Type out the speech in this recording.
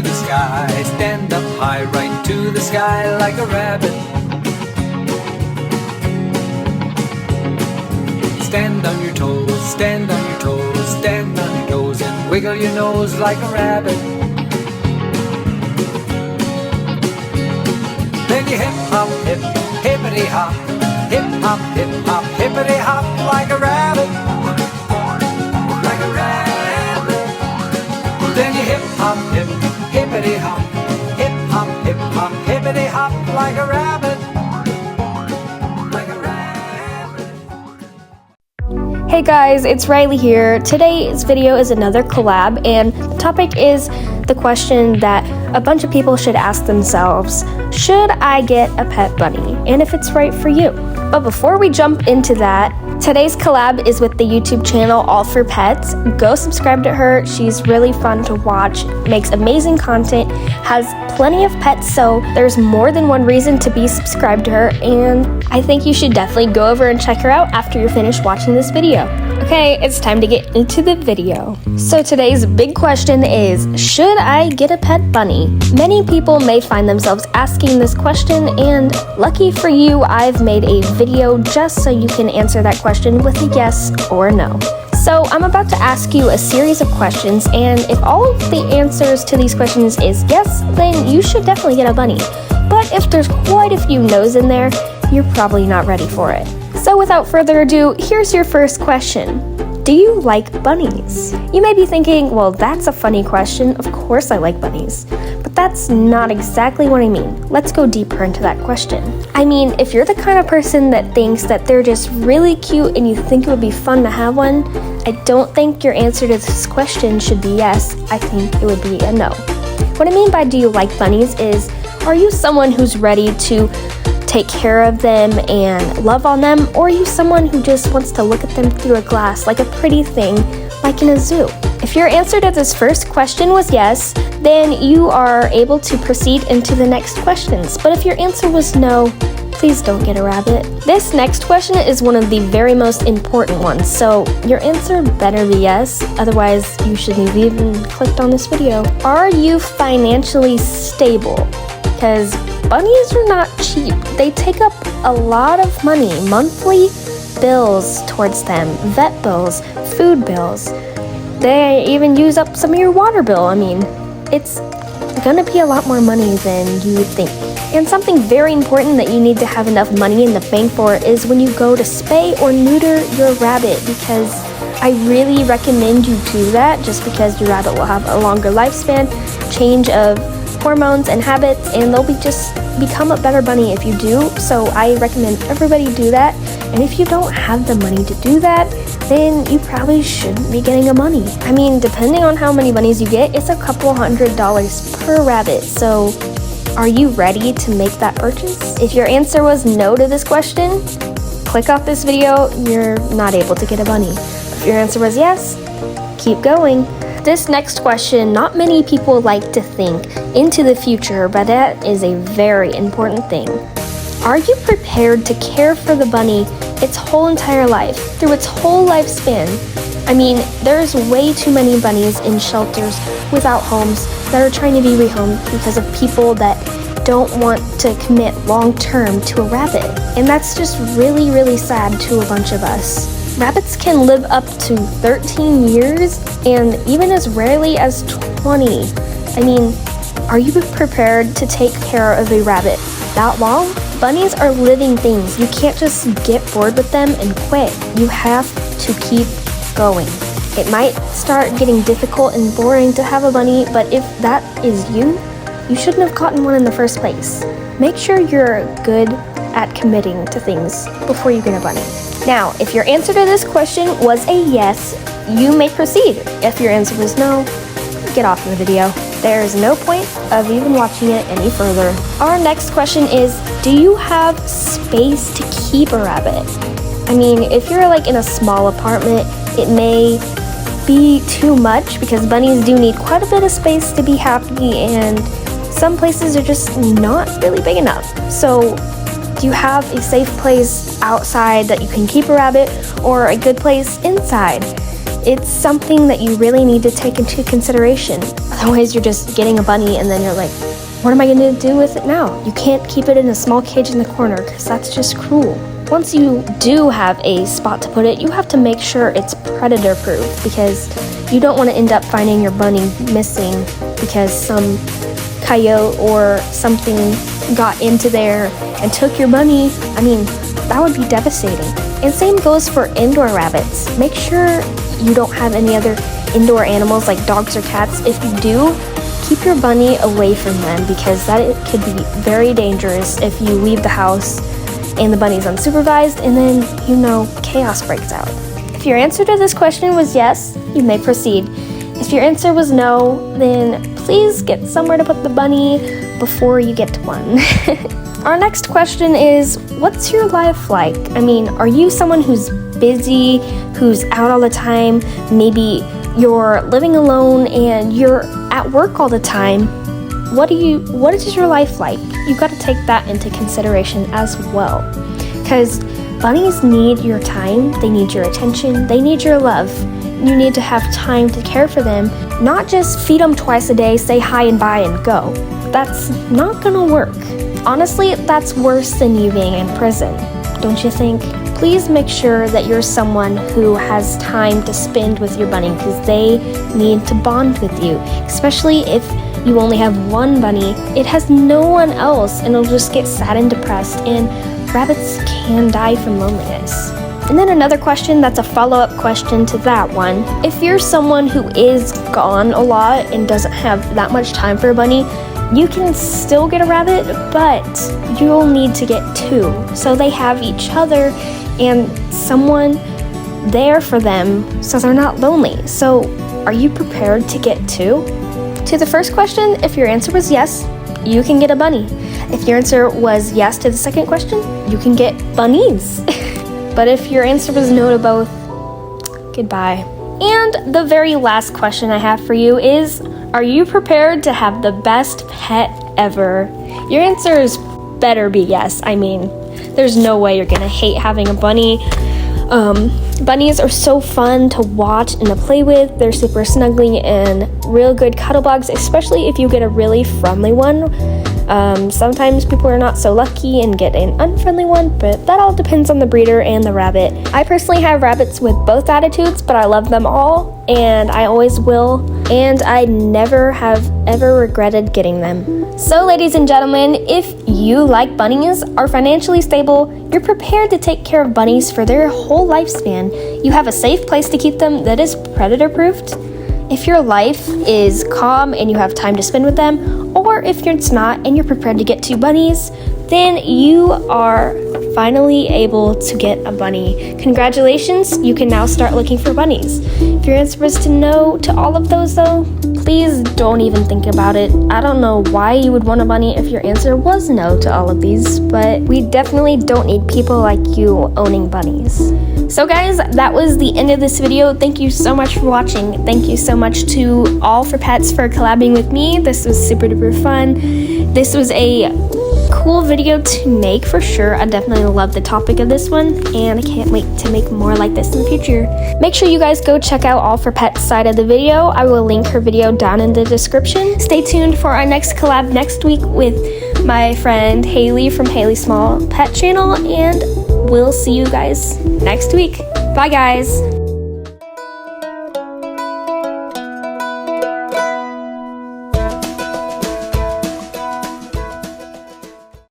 the sky. Stand up high, right to the sky like a rabbit. Stand on your toes, stand on your toes, stand on your toes and wiggle your nose like a rabbit. Then you hip hop, hip, hippity hop, hip hop, hippity hop like a rabbit, like a rabbit. Then you hip hop, hip, hippity hop, hippity hop like a rabbit, like a rabbit. Hey guys, it's Riley here. Today's video is another collab, and the topic is the question that a bunch of people should ask themselves: should I get a pet bunny? And if it's right for you. But before we jump into that, today's collab is with the YouTube channel All for Pets. Go subscribe to her. She's really fun to watch, makes amazing content, has plenty of pets, so there's more than one reason to be subscribed to her, and I think you should definitely go over and check her out after you're finished watching this video. Okay, it's time to get into the video. So today's big question is, should I get a pet bunny? Many people may find themselves asking this question, and lucky for you, I've made a video just so you can answer that question with a yes or no. So I'm about to ask you a series of questions, and if all of the answers to these questions is yes, then you should definitely get a bunny. But if there's quite a few no's in there, you're probably not ready for it. So without further ado, here's your first question. Do you like bunnies? You may be thinking, well, that's a funny question. Of course I like bunnies. But that's not exactly what I mean. Let's go deeper into that question. I mean, if you're the kind of person that thinks that they're just really cute and you think it would be fun to have one, I don't think your answer to this question should be yes. I think it would be a no. What I mean by do you like bunnies is, are you someone who's ready to take care of them and love on them, or are you someone who just wants to look at them through a glass like a pretty thing, like in a zoo? If your answer to this first question was yes, then you are able to proceed into the next questions. But if your answer was no, please don't get a rabbit. This next question is one of the very most important ones, so your answer better be yes, otherwise you shouldn't have even clicked on this video. Are you financially stable? Because bunnies are not cheap. They take up a lot of money, monthly bills towards them, vet bills, food bills. They even use up some of your water bill. I mean, it's gonna be a lot more money than you would think. And something very important that you need to have enough money in the bank for is when you go to spay or neuter your rabbit, because I really recommend you do that, just because your rabbit will have a longer lifespan, change of hormones and habits, and they'll become a better bunny if you do. So I recommend everybody do that. And if you don't have the money to do that, then you probably shouldn't be getting a bunny. I mean, depending on how many bunnies you get, it's a couple $100s per rabbit. So are you ready to make that purchase? If your answer was no to this question, click off this video. You're not able to get a bunny. If your answer was yes, keep going. This next question, not many people like to think into the future, but that is a very important thing. Are you prepared to care for the bunny its whole entire life, through its whole lifespan? I mean, there's way too many bunnies in shelters without homes that are trying to be rehomed because of people that don't want to commit long term to a rabbit. And that's just really, really sad to a bunch of us. Rabbits can live up to 13 years and even as rarely as 20. I mean, are you prepared to take care of a rabbit that long? Bunnies are living things. You can't just get bored with them and quit. You have to keep going. It might start getting difficult and boring to have a bunny, but if that is you, you shouldn't have gotten one in the first place. Make sure you're good at committing to things before you get a bunny. Now, if your answer to this question was a yes, you may proceed. If your answer was no, get off the video. There is no point of even watching it any further. Our next question is, do you have space to keep a rabbit? I mean, if you're like in a small apartment, it may be too much because bunnies do need quite a bit of space to be happy, and some places are just not really big enough. So do you have a safe place outside that you can keep a rabbit, or a good place inside? it's something that you really need to take into consideration. Otherwise, you're just getting a bunny and then you're like, what am I going to do with it now? You can't keep it in a small cage in the corner because that's just cruel. Once you do have a spot to put it, you have to make sure it's predator proof, because you don't want to end up finding your bunny missing because some coyote or something got into there and took your bunny. I mean, that would be devastating. And same goes for indoor rabbits. Make sure you don't have any other indoor animals like dogs or cats. If you do, keep your bunny away from them, because that could be very dangerous if you leave the house and the bunny's unsupervised and then, chaos breaks out. If your answer to this question was yes, you may proceed. If your answer was no, then please get somewhere to put the bunny before you get to one. Our next question is, what's your life like? I mean, are you someone who's busy, who's out all the time? Maybe you're living alone and you're at work all the time. What is your life like? You've got to take that into consideration as well. Because bunnies need your time, they need your attention, they need your love. You need to have time to care for them, not just feed them twice a day, say hi and bye and go. That's not gonna work. Honestly, that's worse than you being in prison, don't you think? Please make sure that you're someone who has time to spend with your bunny, because they need to bond with you, especially if you only have one bunny. It has no one else and it'll just get sad and depressed, and rabbits can die from loneliness. And then another question that's a follow-up question to that one. If you're someone who is gone a lot and doesn't have that much time for a bunny, you can still get a rabbit, but you'll need to get two. So they have each other and someone there for them so they're not lonely. So are you prepared to get two? To the first question, if your answer was yes, you can get a bunny. If your answer was yes to the second question, you can get bunnies. But if your answer was no to both, goodbye. And the very last question I have for you is, are you prepared to have the best pet ever? Your answers better be yes. I mean, there's no way you're gonna hate having a bunny. Bunnies are so fun to watch and to play with. They're super snuggly and real good cuddle bugs, especially if you get a really friendly one. Sometimes people are not so lucky and get an unfriendly one, but that all depends on the breeder and the rabbit. I personally have rabbits with both attitudes, but I love them all, and I always will, and I never have ever regretted getting them. So ladies and gentlemen, if you like bunnies, are financially stable, you're prepared to take care of bunnies for their whole lifespan, you have a safe place to keep them that is predator-proofed, if your life is calm and you have time to spend with them, or if it's not and you're prepared to get two bunnies, then you are finally able to get a bunny. Congratulations, you can now start looking for bunnies. If your answer was to no to all of those though, please don't even think about it. I don't know why you would want a bunny if your answer was no to all of these, but we definitely don't need people like you owning bunnies. So guys, that was the end of this video. Thank you so much for watching. Thank you so much to All for Pets for collabing with me. This was super duper fun. This was a cool video to make for sure. I definitely love the topic of this one, and I can't wait to make more like this in the future. Make sure you guys go check out All for Pets side of the video. I will link her video down in the description. Stay tuned for our next collab next week with my friend Haley from Haley Small Pet Channel, and we'll see you guys next week. Bye guys.